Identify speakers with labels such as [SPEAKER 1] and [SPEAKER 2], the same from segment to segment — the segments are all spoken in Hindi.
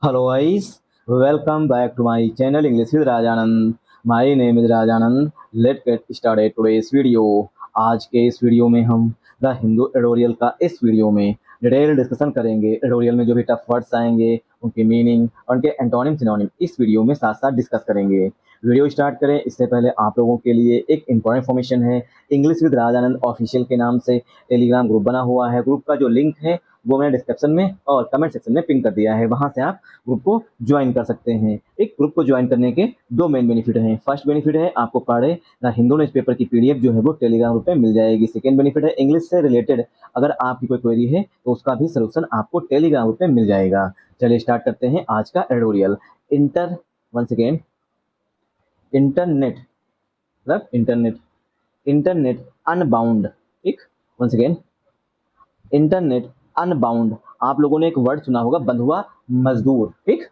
[SPEAKER 1] Hello guys, welcome back to my channel English with Rajanand. My name is Rajanand. Let's get started today's video. आज के इस वीडियो में हम द हिंदू एडोरियल का इस वीडियो में डिटेल डिस्कशन करेंगे। एडोरियल में जो भी टफ वर्ड्स आएंगे उनके मीनिंग और उनके एंटोनिम सिनोनिम इस वीडियो में साथ साथ डिस्कस करेंगे। वीडियो स्टार्ट करें इससे पहले आप लोगों के लिए एक इंपॉर्टेंट इन्फॉर्मेशन है। इंग्लिश विद राजानंद ऑफिशियल के नाम से टेलीग्राम ग्रुप बना हुआ है। ग्रुप का जो लिंक है वो मैंने डिस्क्रिप्शन में और कमेंट सेक्शन में पिन कर दिया है, वहां से आप ग्रुप को ज्वाइन कर सकते हैं। एक ग्रुप को ज्वाइन करने के दो मेन बेनिफिट हैं। फर्स्ट बेनिफिट है आपको पढ़े द हिंदू न्यूज़पेपर की पीडीएफ जो है वो टेलीग्राम ग्रुप पे मिल जाएगी। सेकंड बेनिफिट है इंग्लिश से रिलेटेड अगर आपकी कोई क्वेरी है तो उसका भी सोल्यूशन आपको टेलीग्राम ग्रुप पे मिल जाएगा। चलिए स्टार्ट करते हैं आज का एडोरियल। वंस अगेन इंटरनेट मतलब इंटरनेट अनबाउंड। ठीक, वंस अगेन इंटरनेट अनबाउंड। आप लोगों ने एक वर्ड सुना होगा बंधुआ मजदूर। ठीक,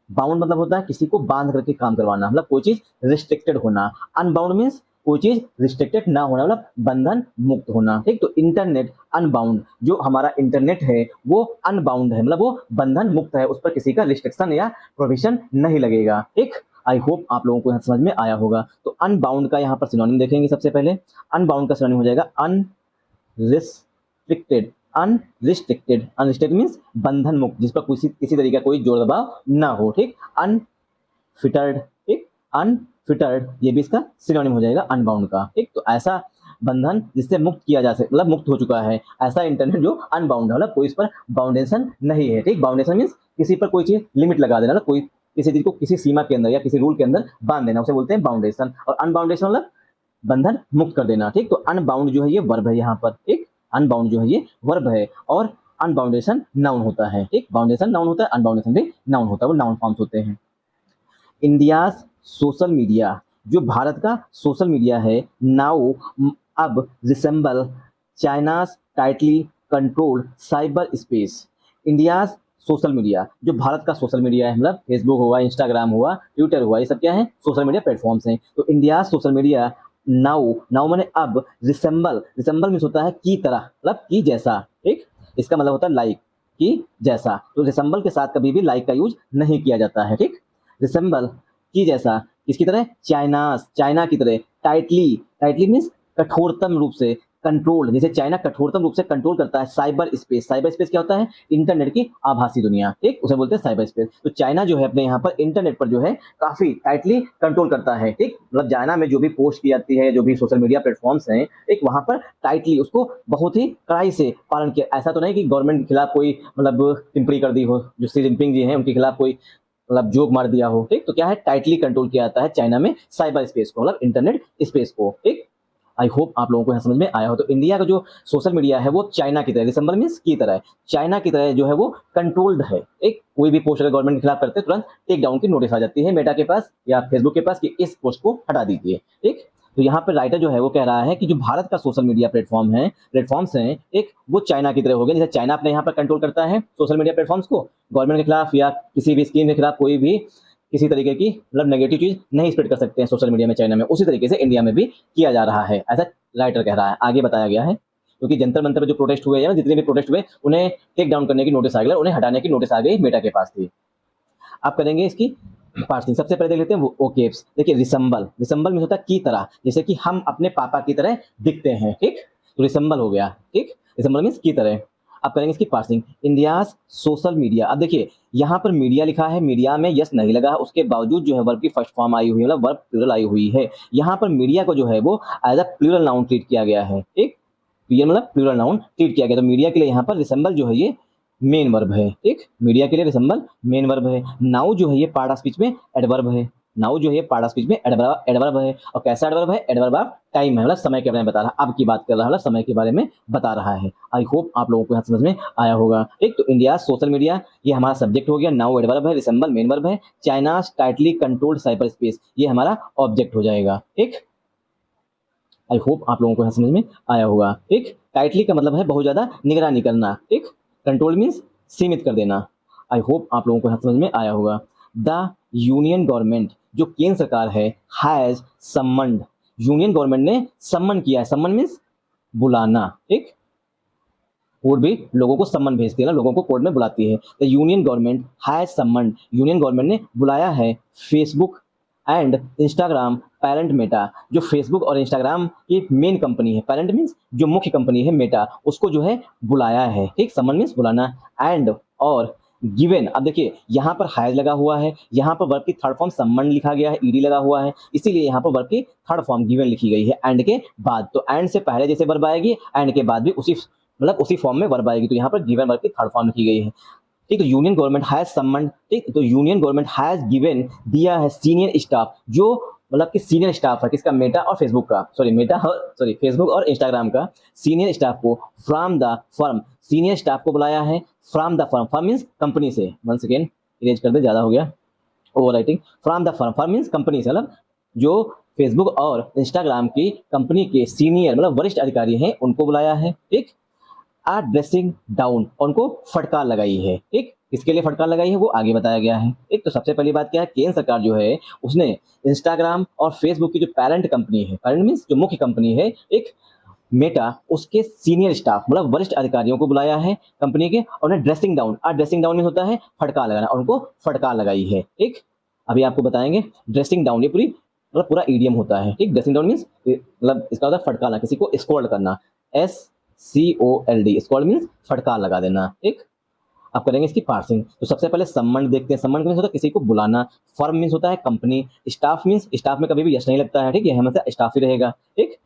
[SPEAKER 1] बाउंड मतलब होता है किसी को बांध करके काम करवाना, मतलब कोई चीज रिस्ट्रिक्टेड होना। अनबाउंड मीन्स कोई चीज रिस्ट्रिक्टेड ना होना, मतलब बंधन मुक्त होना। ठीक, तो इंटरनेट अनबाउंड, जो हमारा इंटरनेट है वो अनबाउंड है, मतलब वो बंधन मुक्त है, उस पर किसी का रिस्ट्रिक्शन या प्रोविजन नहीं लगेगा। ठीक, आई होप आप लोगों को यहाँ समझ में आया होगा। तो अनबाउंड का यहाँ पर सिनोनिम देखेंगे। सबसे पहले अनबाउंड का सिनोनिम हो जाएगा अनरिस्ट्रिक्टेड। अनरिस्ट्रिक्टेड मीन्स बंधन मुक्त, जिस पर किसी तरीके का कोई जोर दबाव ना हो। ठीक, अनफिटर्ड। ठीक, अनफिटर्ड ये भी इसका सिनोनिम हो जाएगा अनबाउंड का। ठीक, तो ऐसा बंधन जिससे मुक्त किया जा सके, मतलब मुक्त हो चुका है, ऐसा इंटरनेट जो अनबाउंड है, मतलब कोई इस पर बाउंडेशन नहीं है। ठीक, बाउंडेशन मीन्स किसी पर कोई चीज लिमिट लगा देना, मतलब कोई किसी चीज को किसी सीमा के अंदर या किसी रूल के अंदर बांध देना, उसे बोलते हैं बाउंडेशन। और अनबाउंडेशन मतलब बंधन मुक्त कर देना। ठीक, तो अनबाउंड जो है ये वर्ब है यहाँ पर। ठीक, अनबाउंड जो है ये वर्ब है और अनबाउंडेशन नाउन होता है। ठीक, बाउंडेशन नाउन होता है, अनबाउंडेशन भी नाउन होता है, वो नाउन फॉर्म्स होते हैं। इंडियाज सोशल मीडिया, जो भारत का सोशल मीडिया है, नाउ अब resemble China's tightly controlled cyber space. India's social media, जो भारत का सोशल मीडिया है, मतलब फेसबुक हुआ, इंस्टाग्राम हुआ, ट्विटर हुआ, ये सब क्या है? सोशल मीडिया प्लेटफॉर्म्स हैं। तो इंडिया सोशल मीडिया नाउ मैंने अब, रिसेंबल मीन्स होता है की तरह, मतलब की जैसा। ठीक, इसका मतलब होता है लाइक, की जैसा। तो रिसेंबल के साथ कभी भी लाइक का यूज नहीं किया जाता है। ठीक, रिसेंबल की जैसा, किसकी तरह? चाइना की तरह। टाइटली मीन्स कठोरतम रूप से, कंट्रोल, जैसे चाइना कठोरतम रूप से कंट्रोल करता है साइबर स्पेस। साइबर स्पेस क्या होता है? इंटरनेट की आभासी दुनिया। ठीक, उसे बोलते हैं साइबर स्पेस। तो चाइना जो है अपने यहाँ पर इंटरनेट पर जो है काफी टाइटली कंट्रोल करता है। ठीक, मतलब चाइना में जो भी पोस्ट की जाती है, जो भी सोशल मीडिया प्लेटफॉर्म्स हैं, एक वहां पर टाइटली उसको बहुत ही कड़ाई से पालन किया। ऐसा तो नहीं कि गवर्नमेंट के खिलाफ कोई मतलब टिप्पणी कर दी हो, जो शी जिनपिंग जी हैं उनके खिलाफ कोई मतलब जोक मार दिया हो। ठीक, तो क्या है? टाइटली कंट्रोल किया जाता है चाइना में साइबर स्पेस को, मतलब इंटरनेट स्पेस को। ठीक, आई होप आप लोगों को यहाँ समझ में आया हो। तो इंडिया का जो सोशल मीडिया है वो चाइना की तरह, रिसेंबल मीन्स की तरह, चाइना की तरह जो है वो कंट्रोल्ड है। एक कोई भी पोस्ट अगर गवर्नमेंट के खिलाफ करते हैं तुरंत टेक डाउन की नोटिस आ जाती है मेटा के पास या फेसबुक के पास कि इस पोस्ट को हटा दीजिए। ठीक, तो यहाँ पर राइटर जो है वो कह रहा है कि जो भारत का सोशल मीडिया प्लेटफॉर्म्स हैं, एक वो चाइना की तरह हो गए। जैसे चाइना अपने यहाँ पर कंट्रोल करता है सोशल मीडिया प्लेटफॉर्म्स को, गवर्नमेंट के खिलाफ या किसी भी स्कीम के खिलाफ कोई भी किसी तरीके की मतलब नेगेटिव चीज नहीं स्प्रेड कर सकते हैं सोशल मीडिया में चाइना में, उसी तरीके से इंडिया में भी किया जा रहा है, ऐसा राइटर कह रहा है। आगे बताया गया है क्योंकि जंतर मंतर पर जो प्रोटेस्ट हुए हैं, जितने भी प्रोटेस्ट हुए, उन्हें टेक डाउन करने की नोटिस आ गई, उन्हें हटाने की नोटिस आ गई मेटा के पास थी। आप करेंगे इसकी पार्सिंग। सबसे पहले देख लेते हैं वो ओकेप्स। देखिए रिसेंबल में होता है की तरह, जैसे कि हम अपने पापा की तरह दिखते हैं। ठीक, तो रिसेंबल हो गया। ठीक, रिसेंबल मीन्स की तरह। अब करेंगे इसकी पार्सिंग। इंडियाज सोशल मीडिया, अब देखिए यहाँ पर मीडिया लिखा है, मीडिया में यस नहीं लगा, उसके बावजूद जो है वर्ब की फर्स्ट फॉर्म आई हुई है, मतलब वर्ब प्लूरल आई हुई है। यहाँ पर मीडिया को जो है वो as a plural noun treat किया गया है। ठीक, ये मतलब प्लूरल नाउन ट्रीट किया गया, तो मीडिया के लिए यहाँ पर रिसेंबल जो है ये मेन वर्ब है। ठीक, मीडिया के लिए रिसेंबल मेन वर्ब है। नाउ जो है ये पार्ट ऑफ स्पीच में एडवर्ब है। नाउ जो है पार्ट ऑफ स्पीच में एडवर्ब है। और कैसा एडवर्ब है? एडवर्ब ऑफ टाइम है, मतलब समय के बारे में बता रहा है, अब की बात कर रहा है, मतलब समय के बारे में बता रहा है। आई होप आप लोगों को यहाँ समझ में आया होगा। ठीक, तो इंडिया सोशल मीडिया ये हमारा सब्जेक्ट हो गया, नाउ एडवर्ब है, रिसेंबल मेन वर्ब है, China tightly controlled cyber space ये हमारा ऑब्जेक्ट हो जाएगा। ठीक, आई होप आप लोगों को यहाँ समझ में आया होगा। ठीक, टाइटली का मतलब है बहुत ज्यादा निगरानी करना। ठीक, कंट्रोल मीन्स सीमित कर देना। आई होप आप लोगों को यहाँ समझ में आया होगा। द यूनियन गवर्नमेंट, जो केंद्र सरकार है, हैज सम्मन्ड, यूनियन गवर्नमेंट ने सम्मन किया है। सम्मन मीन्स बुलाना। ठीक, कोर्ट भी लोगों को सम्मन भेजती है ना, लोगों को कोर्ट में बुलाती है। द यूनियन गवर्नमेंट हैज सम्मन, यूनियन गवर्नमेंट ने बुलाया है Facebook and Instagram parent Meta, जो फेसबुक और इंस्टाग्राम की मेन कंपनी है, पेरेंट मीन्स जो मुख्य कंपनी है मेटा, उसको जो है बुलाया है, ठीक, सम्मन मीन्स बुलाना, एंड और गिवन। अब देखिए यहाँ पर हैज लगा हुआ है, यहाँ पर वर्ब की थर्ड फॉर्म सम्मन लिखा गया है, ईडी लगा हुआ है, इसीलिए यहाँ पर वर्ब की थर्ड फॉर्म गिवन लिखी गई है एंड के बाद। तो एंड से पहले जैसे वर्ब आएगी, एंड के बाद भी उसी मतलब उसी फॉर्म में वर्ब आएगी, तो यहाँ पर गिवन वर्ब की थर्ड फॉर्म लिखी गई है, ठीक। तो यूनियन गवर्नमेंट हैज सम्मन, ठीक, तो यूनियन गवर्नमेंट हैज गिवन, दिया है सीनियर स्टाफ, जो मतलब कि सीनियर स्टाफ है किसका, मेटा और फेसबुक का, सॉरी फेसबुक और इंस्टाग्राम का सीनियर स्टाफ को from the firm, senior staff को बुलाया है from the firm, firm means company से, वन सेकेंड इरेज कर दे, ज्यादा हो गया over writing, from the firm, firm means company से, मतलब जो फेसबुक और इंस्टाग्राम की कंपनी के सीनियर मतलब वरिष्ठ अधिकारी हैं उनको बुलाया है, ठीक। आर ड्रेसिंग डाउन, उनको फटकार लगाई है, ठीक, किसके लिए फटकार लगाई है वो आगे बताया गया है, ठीक। तो सबसे पहली बात क्या है, केंद्र सरकार जो है उसने इंस्टाग्राम और फेसबुक की जो पेरेंट कंपनी है, पेरेंट मीन्स जो मुख्य कंपनी है, एक मेटा, उसके सीनियर स्टाफ मतलब वरिष्ठ अधिकारियों को बुलाया है कंपनी के, और उन्हें ड्रेसिंग डाउन, और ड्रेसिंग डाउन में होता है फटकार लगाना, उनको फटकार लगाई है, ठीक। अभी आपको बताएंगे ड्रेसिंग डाउन, ये पूरी मतलब पूरा ईडियम होता है, ठीक। ड्रेसिंग डाउन मीन्स मतलब इसका होता है फटकारना, किसी को स्कोल्ड करना, SCOLD, स्कोल्ड मीन्स फटकार लगा देना, ठीक। आप करेंगे इसकी पार्सिंग। तो सबसे पहले सम्मन देखते हैं, सम्मन मीन्स होता है किसी को बुलाना, फर्म मीन्स होता है कंपनी, स्टाफ मीन्स स्टाफ में कभी भी यश नहीं लगता है, ठीक, ये हमेशा स्टाफ ही रहेगा, ठीक,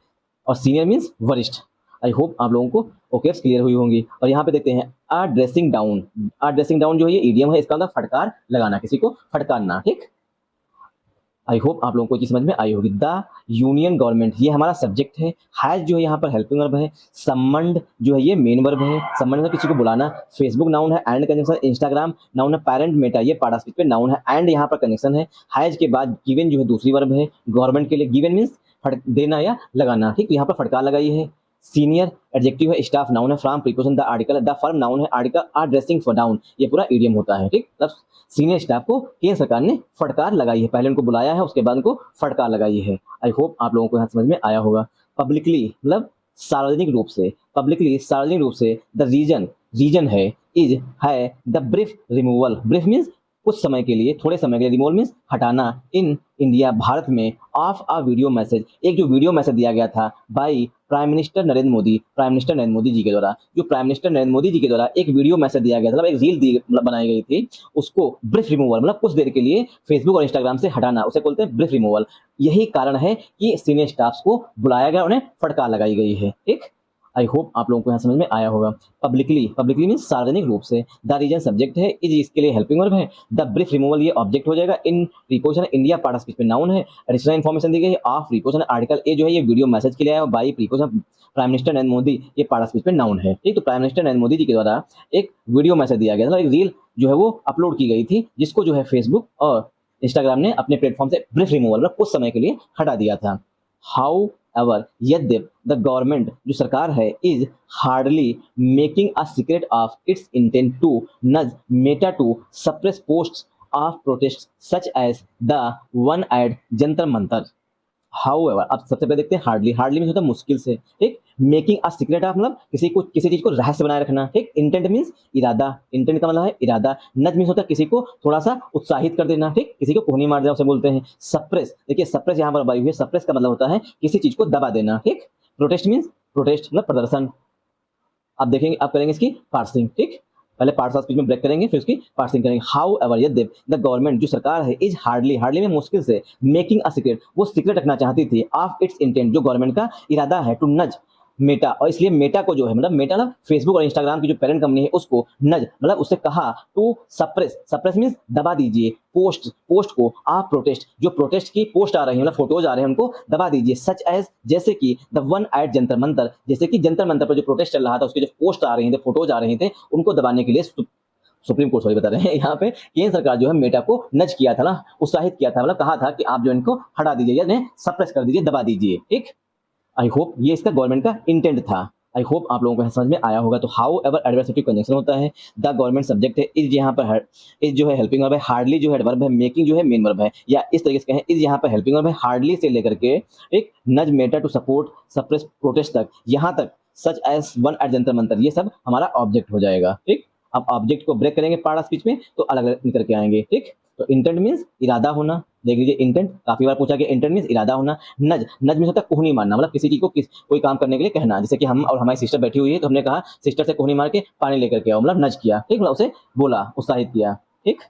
[SPEAKER 1] और सीनियर मीन्स वरिष्ठ। आई होप आप लोगों को ओके क्लियर हुई होंगी। और यहाँ पे देखते हैं आ ड्रेसिंग डाउन, आ ड्रेसिंग डाउन जो है ये ईडियम है, इसका मतलब फटकार लगाना, किसी को फटकारना, ठीक। आई होप आप लोगों को ये समझ में आई होगी। द यूनियन गवर्नमेंट, ये हमारा सब्जेक्ट है, हैज जो है यहाँ पर हेल्पिंग वर्ब है, सम्मन्ड जो है ये मेन वर्ब है, सम्मन्ड मतलब किसी को बुलाना, फेसबुक नाउन है, एंड कंजंक्शन, इंस्टाग्राम नाउन है, पेरेंट मेटा ये पार्टिसिपेट पे नाउन है, एंड यहाँ पर कनेक्शन है, हैज के बाद गिवन जो है दूसरी वर्ब है, गवर्नमेंट के लिए गिवन मीन्स देना या लगाना, ठीक। यहाँ पर फटकार लगाई है, सीनियर एडजेक्टिव है, स्टाफ नाउन है, from preposition the article, the firm noun है, article are dressing for down, ये पूरा ईडियम होता है, ठीक। मतलब सीनियर स्टाफ को केंद्र सरकार ने फटकार लगाई है, पहले उनको बुलाया है उसके बाद उनको फटकार लगाई है। आई होप आप लोगों को यहाँ समझ में आया होगा। पब्लिकली मतलब सार्वजनिक रूप से, पब्लिकली सार्वजनिक रूप से, द रीजन, रीजन है, इज है, the brief removal, brief means कुछ समय के लिए, थोड़े समय के लिए, रिमूवल मीन्स हटाना, इन इंडिया भारत में, ऑफ अ वीडियो मैसेज, एक जो वीडियो मैसेज दिया गया था by prime minister Narendra Modi, prime minister Narendra Modi ji के द्वारा, जो प्राइम मिनिस्टर नरेंद्र मोदी जी के द्वारा एक वीडियो मैसेज दिया गया था, मतलब एक रील मतलब बनाई गई थी, उसको ब्रीफ रिमूवल मतलब कुछ देर के लिए फेसबुक और इंस्टाग्राम से हटाना, उसे बोलते हैं ब्रीफ रिमूवल। यही कारण है कि सीनियर स्टाफ्स को बुलाया गया, उन्हें फटकार लगाई गई है, ठीक। आई होप आप लोगों को यहाँ समझ में आया होगा। पब्लिकली, पब्लिकली मीन्स सार्वजनिक रूप से, द रीजन सब्जेक्ट है, इज इसके लिए हेल्पिंग वर्ब है, द ब्रीफ रिमूवल ये ऑब्जेक्ट हो जाएगा, इन प्रीपोजिशन इंडिया पार्टिसिपेट में नाउन है, एडिशनल इन्फॉर्मेशन दी गई है, ऑफ प्रीपोजिशन आर्टिकल ए जो है ये वीडियो मैसेज के लिए आया, by preposition prime minister Narendra Modi ये पार्टिसिपेट में नाउन है, ठीक। तो प्राइम मिनिस्टर नरेंद्र मोदी जी के द्वारा एक वीडियो मैसेज दिया गया था, एक रील जो है वो अपलोड की गई थी, जिसको जो है फेसबुक और इंस्टाग्राम ने अपने प्लेटफॉर्म से ब्रीफ रिमूवल मतलब कुछ समय के लिए हटा दिया था। हाउ एवर यद्यप द गवर्नमेंट जो सरकार है is hardly making a secret of its intent to nudge Meta to suppress posts of protest such as the one at Jantar Mantar. However, अब सबसे पहले देखते हैं हार्डली, हार्डली मीन्स होता है मुश्किल से, ठीक। मेकिंग अ सीक्रेट ऑफ मतलब किसी चीज को रहस्य बनाए रखना, ठीक। इंटेंट मीन्स इरादा, इंटेंट का मतलब है इरादा, नज मीन्स होता है किसी को थोड़ा सा उत्साहित कर देना, ठीक, किसी को कोहनी मार देना उसे बोलते हैं। सप्रेस, देखिए सप्रेस यहाँ पर बाई हुई है, सप्रेस का मतलब होता है किसी चीज को दबा देना, ठीक। प्रोटेस्ट मीन्स प्रोटेस्ट मतलब प्रदर्शन। अब देखेंगे, अब करेंगे इसकी पार्सिंग, ठीक। पहले पार्ट्स ऑफ स्पीच में ब्रेक करेंगे, फिर उसकी पार्सिंग करेंगे। हाउ एवर यद्यप द गवर्नमेंट जो सरकार है इज हार्डली, हार्डली में मुश्किल से, मेकिंग अ सीक्रेट वो सीक्रेट रखना चाहती थी, ऑफ इट्स इंटेंट जो गवर्नमेंट का इरादा है, टू नज मेटा, और इसलिए मेटा को जो है मतलब मेटा ना फेसबुक और इंस्टाग्राम की जो पेरेंट कंपनी है उसको नज मतलब उससे कहा टू सप्रेस, सप्रेस मीन्स दबा दीजिए, पोस्ट को आप प्रोटेस्ट, जो प्रोटेस्ट की पोस्ट आ रही है मतलब फोटोज आ रहे हैं उनको दबा दीजिए, सच एज जैसे कि the one at Jantar Mantar, जैसे कि जंतर मंतर पर जो प्रोटेस्ट चल रहा था उसके जो पोस्ट आ रहे थे, फोटोज आ रहे थे, उनको दबाने के लिए सुप्रीम कोर्ट सॉरी बता रहे हैं यहाँ पे केंद्र सरकार जो है मेटा को नज किया था ना, उत्साहित किया था, मतलब कहा था कि आप जो इनको हटा दीजिए या सप्रेस कर दीजिए, दबा दीजिए, ठीक। आई होप ये इसका गवर्नमेंट का इंटेंट था। आई होप आप लोगों को समझ में आया होगा। तो हाउ एवर एडवर्सेटिव कंजंक्शन होता है, द गवर्नमेंट सब्जेक्ट है, इज यहाँ पर इज जो है हेल्पिंग वर्ब है, हार्डली जो है एडवर्ब है, मेकिंग जो है मेन वर्ब है, या इस तरीके से कहें इज यहाँ पर हेल्पिंग वर्ब है, हार्डली से लेकर के एक nudge Meta to support suppress protest तक, यहाँ तक such as one at Jantar Mantar, ये सब हमारा ऑब्जेक्ट हो जाएगा। ठीक, अब ऑब्जेक्ट को ब्रेक करेंगे पार्ट ऑफ स्पीच में तो अलग अलग निकल के आएंगे। ठीक, तो इंटेंट मीन्स इरादा होना, देख लीजिए इंटेंट काफी बार पूछा गया, इंटेंट मीन्स इरादा होना। नज, नज मीन्स होता है कोहनी मारना, मतलब किसी चीज को कोई काम करने के लिए कहना। जैसे कि हम और हमारी सिस्टर बैठी हुई है तो हमने कहा सिस्टर से कोहनी मार के पानी लेकर के आओ, मतलब नज किया। ठीक, मतलब उसे बोला, उत्साहित किया। ठीक,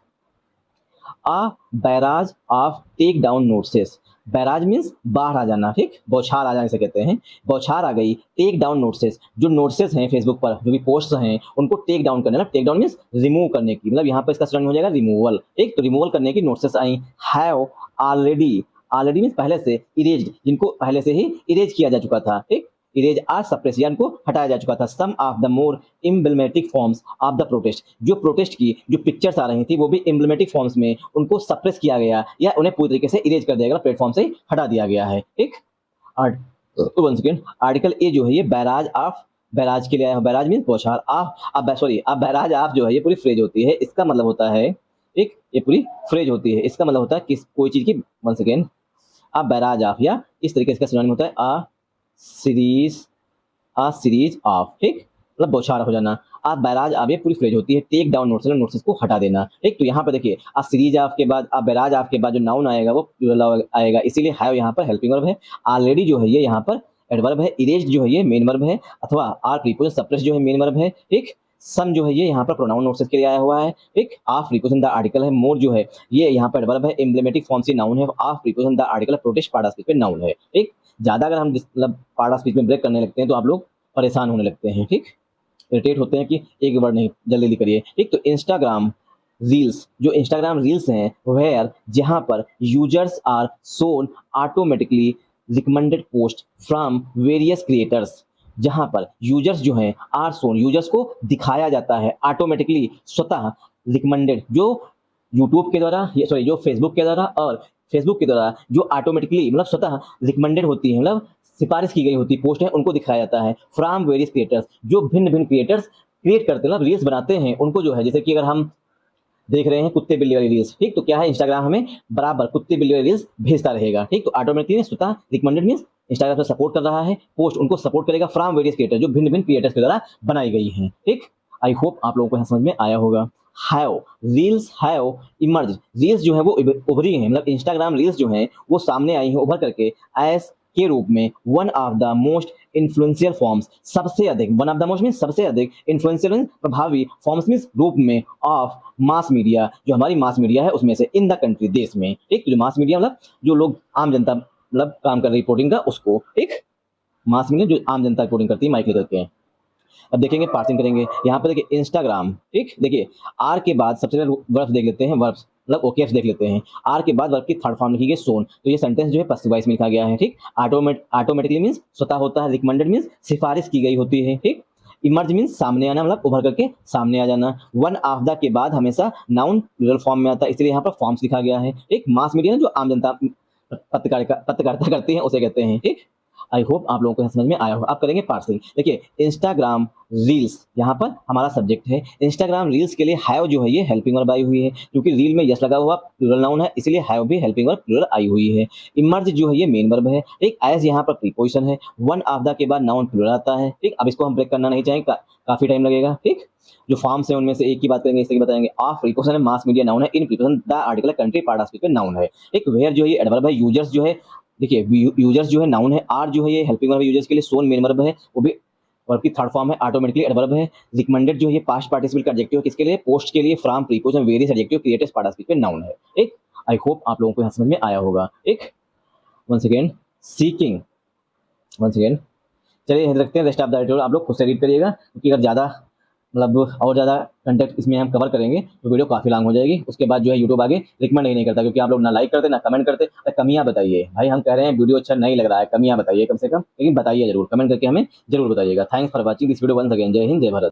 [SPEAKER 1] a barrage of take down notices, barrage means बाढ़ आ जाना। ठीक, बौछार आ जाने से कहते हैं, बौछार आ गई। टेक डाउन नोट्सेस, जो नोट्सेस हैं फेसबुक पर, जो भी पोस्ट हैं उनको टेक डाउन करने, मतलब टेक डाउन मीन्स रिमूव करने की, मतलब यहाँ पर इसका सिनोनिम हो जाएगा रिमूवल। ठीक, तो रिमूवल करने की नोट्सेस आई। हैव ऑलरेडी, ऑलरेडी मीन्स पहले से, इरेज्ड जिनको पहले से ही इरेज किया जा चुका था। ठीक, इरेज आर सप्रेस, यानी को हटाया जा चुका था। Some of the more emblematic forms of the protest, जो प्रोटेस्ट की जो पिक्चर्स आ रही थी वो भी एम्ब्लेमेटिक फॉर्म्स में उनको सप्रेस किया गया या उन्हें पूरी तरीके से इरेज कर दिया गया, प्लेटफॉर्म से हटा दिया गया है। ठीक, वन सेकेंड, आर्टिकल ए जो है ये बैराज ऑफ, बैराज के लिए आया, बैराज मीन्स बौछार। आप सॉरी, आप बैराज ऑफ जो है ये पूरी फ्रेज होती है, इसका मतलब होता है, एक ये पूरी फ्रेज होती है, इसका मतलब होता है किस कोई चीज की, one second, a barrage of, या इस तरीके से इसका सिनोनिम होता है आ सीरीज ऑफ। ठीक, मतलब बौछार हो जाना। आप बैराज ऑफ ये पूरी फ्रेज होती है, टेक डाउन नोट्स, नोट्स को हटा देना। ठीक, तो यहाँ पर देखिए आ सीरीज ऑफ के बाद, आ बैराज ऑफ के बाद जो नाउन आएगा वो प्लूरल आएगा, इसीलिए हैव यहाँ पर हेल्पिंग वर्ब है। ऑलरेडी जो है ये यहाँ पर एडवर्ब है। इरेज्ड जो है ये मेन वर्ब है, अथवा आर प्रीपोजिशन सप्रेस जो है मेन वर्ब है। ठीक, सम जो है ये यहाँ पर प्रोनाउन नोट्स के लिए आया हुआ है। ठीक, ऑफ प्रीपोजिशन द आर्टिकल है। मोर जो है ये यहाँ पर एडवर्ब है, एम्ब्लेमेटिक फॉर्म से नाउन है। Of preposition the article protest part of speech पे नाउन है। ठीक, ज्यादा अगर हम मतलब पार्ट ऑफ स्पीच में ब्रेक करने लगते हैं तो आप लोग परेशान होने लगते हैं। ठीक, इरिटेट होते हैं कि एक वर्ड नहीं, जल्दी जल्दी करिए। ठीक, तो इंस्टाग्राम रील्स, जो इंस्टाग्राम रील्स हैं वेयर, जहां पर users are shown automatically recommended post from various creators, जहां पर यूजर्स जो हैं आर शोन, यूजर्स को दिखाया जाता है ऑटोमेटिकली, स्वतः रिकमेंडेड, जो यूट्यूब के द्वारा, ये सॉरी जो फेसबुक के द्वारा और फेसबुक के द्वारा जो ऑटोमेटिकली मतलब स्वतः रिकमेंडेड होती है, मतलब सिफारिश की गई होती पोस्ट है, उनको दिखाया जाता है। फ्रॉम वेरियस क्रिएटर्स, जो भिन्न भिन्न क्रिएटर्स क्रिएट करते हैं, मतलब रील्स बनाते हैं, उनको जो है, जैसे कि अगर हम देख रहे हैं कुत्ते बिल्ली वाली रील्स। ठीक, तो क्या है, इंस्टाग्राम हमें बराबर कुत्ते बिल्ली वाली रील्स भेजता रहेगा। ठीक, तो ऑटोमेटिकली स्वतः रिकमेंडेड मींस इंस्टाग्राम से सपोर्ट कर रहा है, पोस्ट उनको सपोर्ट करेगा फ्रॉम वेरियस क्रिएटर, जो भिन्न भिन्न क्रिएटर्स के द्वारा बनाई गई हैं। ठीक, आई होप आप लोगों को समझ में आया होगा। Have, reels have emerge, reels जो है वो उभरी हैं, मतलब इंस्टाग्राम रील्स जो हैं वो सामने आई हैं उभर करके एज के रूप में one of the most influential forms, सबसे अधिक, one of the most means सबसे अधिक, इन्फ्लुएंशियल प्रभावी, फॉर्म्स मींस रूप में, ऑफ मास मीडिया, जो हमारी मास मीडिया है उसमें से, इन द कंट्री देश में। ठीक, जो मास मीडिया मतलब जो लोग आम जनता मतलब काम कर रही रिपोर्टिंग का उसको, एक मास मीडिया जो आम जनता रिपोर्टिंग करती है माइक लेकर के। अब देखेंगे पार्सिंग करेंगे, यहाँ पे देखिए इंस्टाग्राम। ठीक, देखिए आर के बाद सबसे पहले वर्ब्स देख लेते हैं, वर्ब्स मतलब ओकेएफ्स देख लेते हैं। आर के बाद वर्ब की थर्ड फॉर्म लिखी गई सोन, तो ये सेंटेंस जो है पसिव वॉइस में लिखा गया है। ठीक, ऑटोमेटिकली मींस स्वतः होता है, रिकमेंडेड मींस सिफारिश की गई होती है। ठीक, इमर्ज मींस सामने आना, मतलब उभर करके सामने आ जाना। वन ऑफ द के बाद हमेशा नाउन प्लूरल फॉर्म में आता है, इसलिए यहाँ पर फॉर्म्स लिखा गया है। एक मास मीडिया जो आम जनता पत्रकारिता करती है उसे कहते हैं। ठीक, आई होप आप लोगों को समझ में आया होगा। आप करेंगे पार्सिंग। देखिए इंस्टाग्राम रील्स, यहाँ पर हमारा सब्जेक्ट है। इंस्टाग्राम रील्स के लिए हैव जो है ये हेल्पिंग वर्ब आई हुई है, क्योंकि रील में यस लगा हुआ प्लूरल नाउन है, इसलिए हैव भी हेल्पिंग वर्ब प्लूरल आई हुई है। इमर्ज जो है ये मेन वर्ब है। एक एज यहाँ पर प्रीपोजिशन है। वन ऑफ द के बाद नाउन प्लूरल आता है। ठीक, अब इसको हम ब्रेक करना नहीं चाहेंगे, काफी टाइम लगेगा। ठीक, जो फॉर्म्स है उनमें से एक की बात करेंगे, इससे बताएंगे। ऑफ प्रीपोजिशन है, मास मीडिया नाउन है, in preposition the article country part of speech पे नाउन है। एक वेयर जो है ये एडवर्ब है। यूजर्स जो है, देखिए यूजर्स जो है नाउन है। आर जो है ये हेल्पिंग वर्ब है यूजर्स के लिए। सोन मेन वर्ब है, वो भी वर्ब की थर्ड फॉर्म है, ऑटोमेटिकली एडवर्ब है। रिकमेंडेड जो है ये पास्ट पार्टिसिपल का एडजेक्टिव है, किसके लिए, पोस्ट के लिए। From preposition various adjective created part of speech पे नाउन है। एक आई होप आप लोगों को यहाँ समझ में आया होगा। एक one second, seeking, one second, चलिए यहीं रखते हैं। रेस्ट ऑफ द आर्टिकल आप लोग खुद से रीड करिएगा, क्योंकि अगर ज़्यादा मतलब और ज़्यादा कंटेंट इसमें हम कवर करेंगे तो वीडियो काफ़ी लॉन्ग हो जाएगी। उसके बाद जो है यूट्यूब आगे रिकमेंड ही नहीं करता, क्योंकि आप लोग ना लाइक करते ना कमेंट करते। कमियाँ बताइए भाई, हम कह रहे हैं वीडियो अच्छा नहीं लग रहा है, कमियाँ बताइए कम से कम, लेकिन बताइए जरूर, कमेंट करके हमें जरूर बताइएगा। Thanks for watching this video once again. जय हिंद, जय भारत।